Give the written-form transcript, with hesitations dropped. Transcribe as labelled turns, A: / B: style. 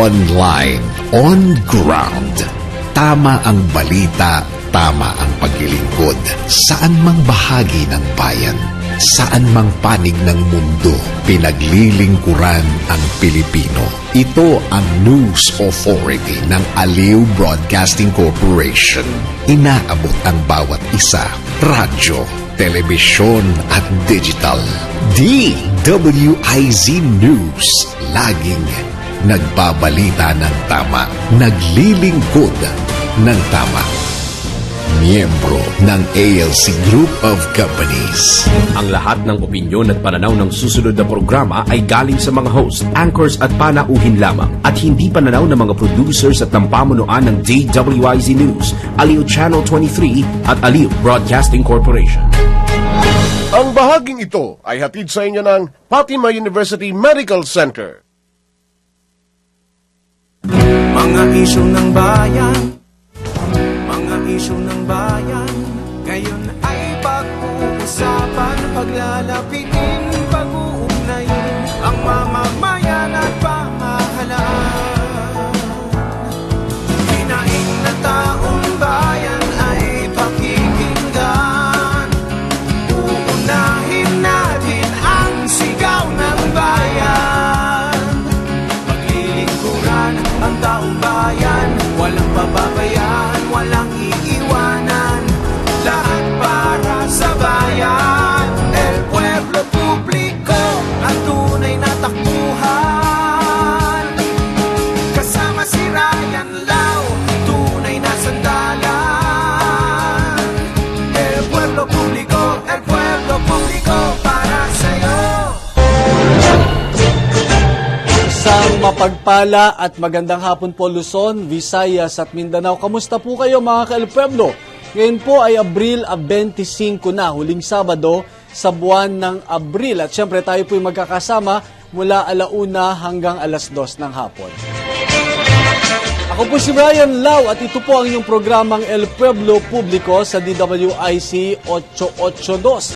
A: online, on ground. Tama ang balita, tama ang paglilingkod. Saan mang bahagi ng bayan, saan mang panig ng mundo, pinaglilingkuran ang Pilipino. Ito ang News Authority ng Aliw Broadcasting Corporation. Inaabot ang bawat isa, radyo, telebisyon at digital. DWIZ News, laging nagbabalita ng tama, naglilingkod ng tama. Miyembro ng ALC Group of Companies.
B: Ang lahat ng opinyon at pananaw ng susunod na programa ay galing sa mga host, anchors at panauhin lamang at hindi pananaw ng mga producers at ng pamunuan ng DWIZ News, Aliw Channel 23 at Aliw Broadcasting Corporation.
C: Ang bahaging ito ay hatid sa inyo ng Fatima University Medical Center.
D: Mga isyu ng bayan, mga isyu ng bayan, ngayon ay pag-uusapan, paglalapitin, pag-uugnayin, ang mamamayan at pamahalaan. Hinaing na taong bayan ay pakikinggan, uunahin natin ang sigaw ng bayan. Paglilingkuran ang taong bayan, walang pababayaan, walang iiwanan, lahat para sa bayan. El Pueblo Publico, ang tunay na takbuhan. Kasama si Ryan Lau, tunay na sandalan. El Pueblo Publico para sa'yo.
E: Isang mapagpala at magandang hapon po Luzon, Visayas at Mindanao. Kamusta po kayo mga ka-El Pueblo? Ngayon po ay Abril 25 na, huling Sabado sa buwan ng Abril. At syempre tayo po ay magkakasama mula 1:00 hanggang 2:00 ng hapon. Ako po si Ryan Lau at ito po ang inyong programang El Pueblo Publico sa DWIC 882.